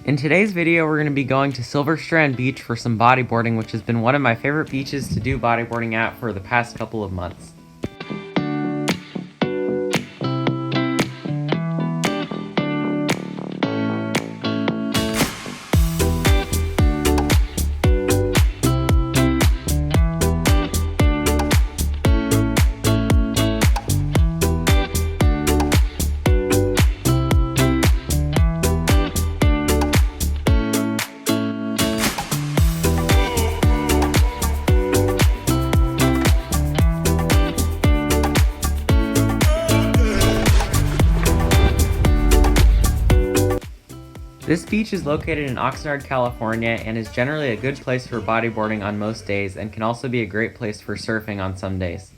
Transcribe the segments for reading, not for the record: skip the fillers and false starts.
In today's video, we're going to be going to Silver Strand Beach for some bodyboarding, which has been one of my favorite beaches to do bodyboarding at for the past couple of months. This beach is located in Oxnard, California, and is generally a good place for bodyboarding on most days, and can also be a great place for surfing on some days.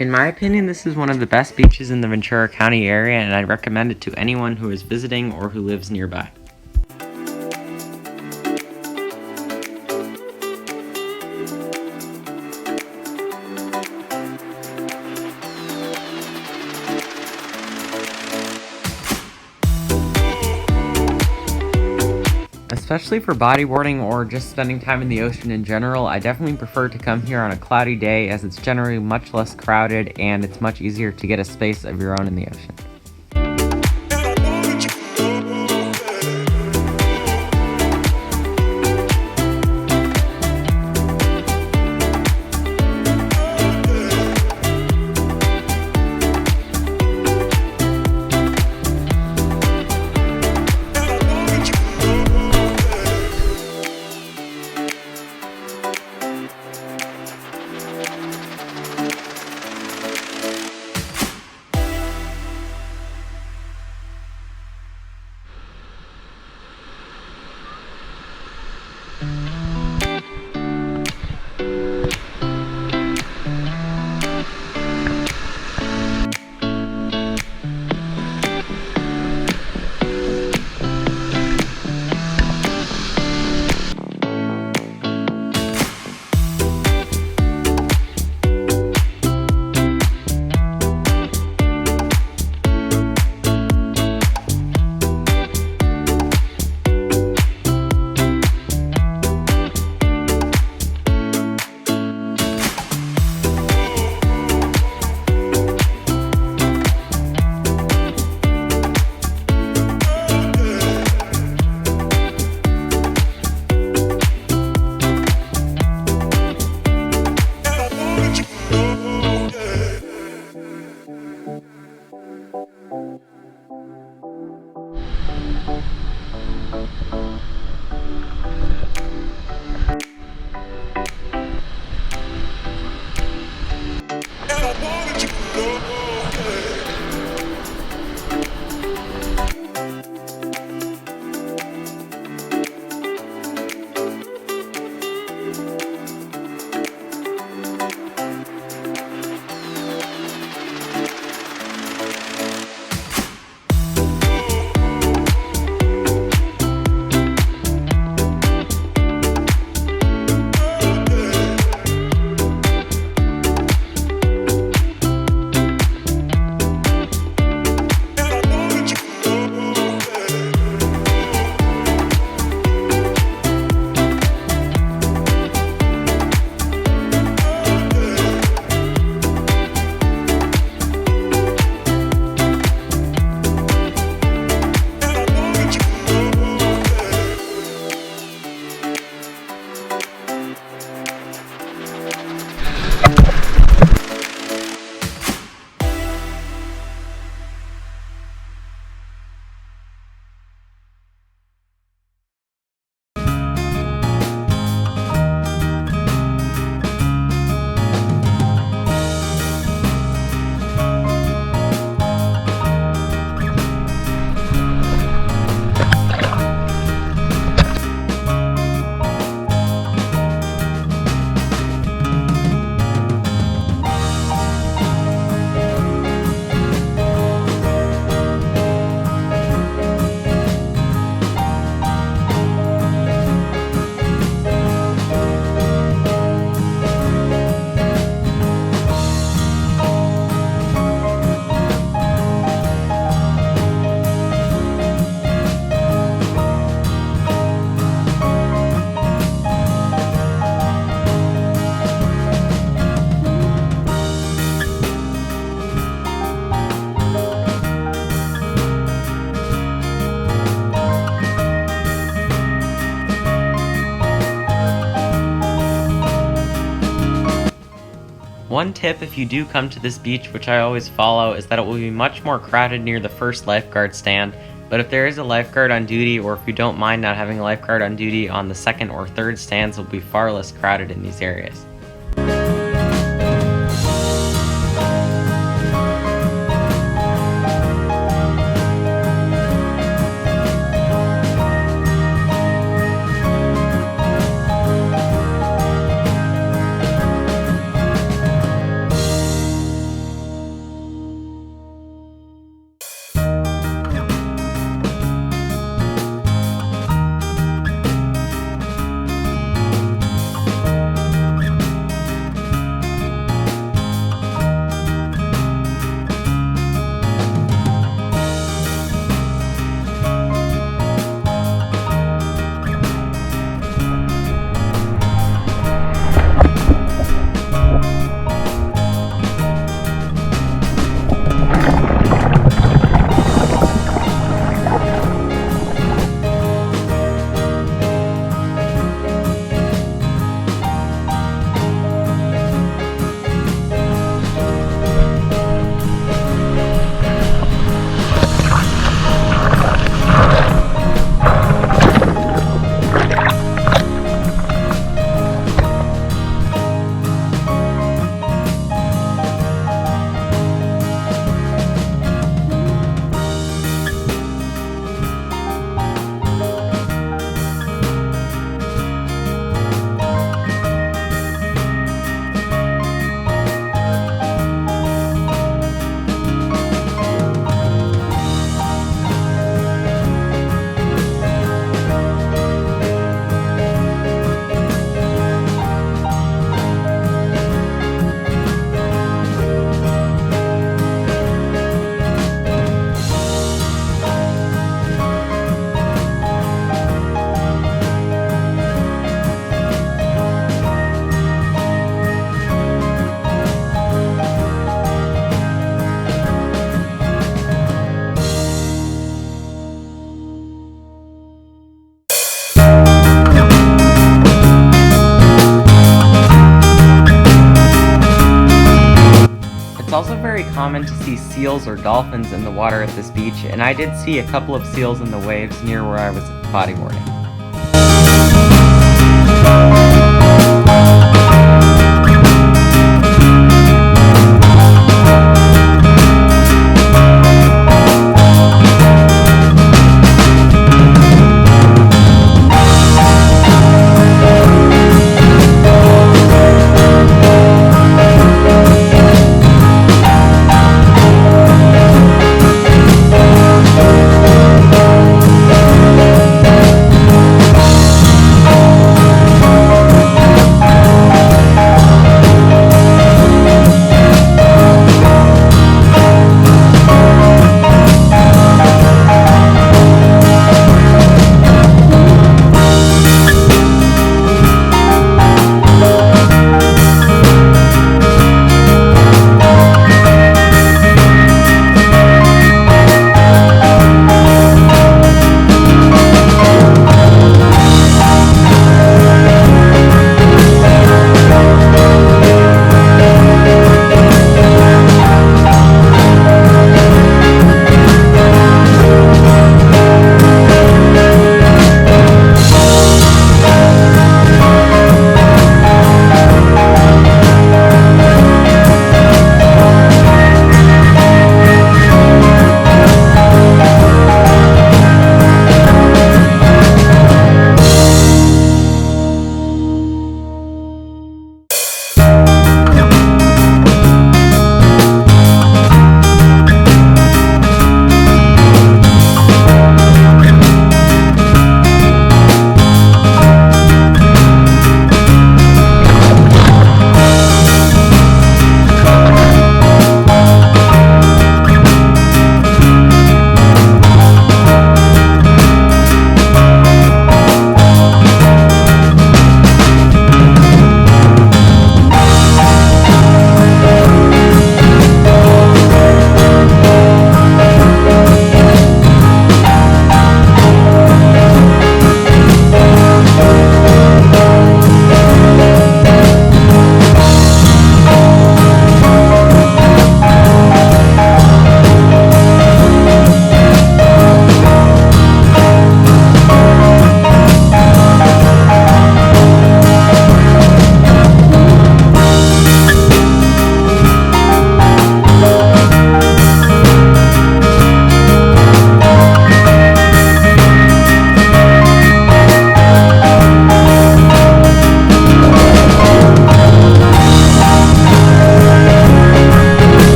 In my opinion, this is one of the best beaches in the Ventura County area, and I'd recommend it to anyone who is visiting or who lives nearby. Especially for bodyboarding or just spending time in the ocean in general, I definitely prefer to come here on a cloudy day, as it's generally much less crowded and it's much easier to get a space of your own in the ocean. One tip if you do come to this beach, which I always follow, is that it will be much more crowded near the first lifeguard stand, but if there is a lifeguard on duty, or if you don't mind not having a lifeguard on duty, on the second or third stands, it will be far less crowded in these areas. It's also very common to see seals or dolphins in the water at this beach, and I did see a couple of seals in the waves near where I was bodyboarding.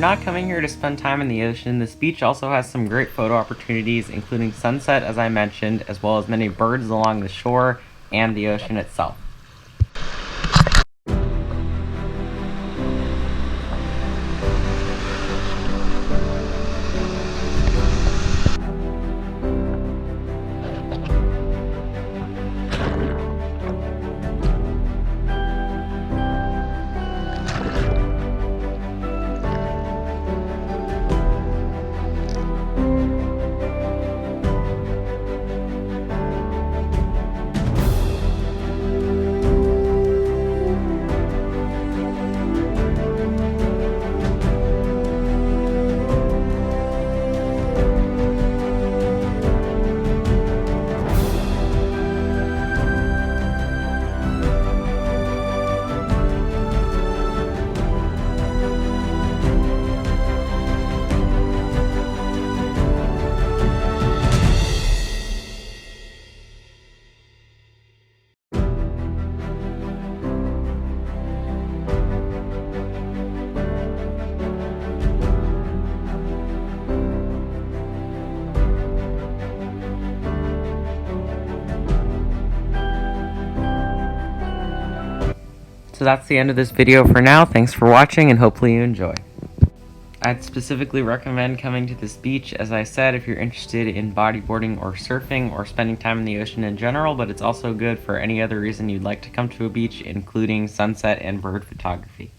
not coming here to spend time in the ocean, this beach also has some great photo opportunities, including sunset, as I mentioned, as well as many birds along the shore and the ocean itself. So that's the end of this video for now. Thanks for watching and hopefully you enjoy. I'd specifically recommend coming to this beach, as I said, if you're interested in bodyboarding or surfing or spending time in the ocean in general, but it's also good for any other reason you'd like to come to a beach, including sunset and bird photography.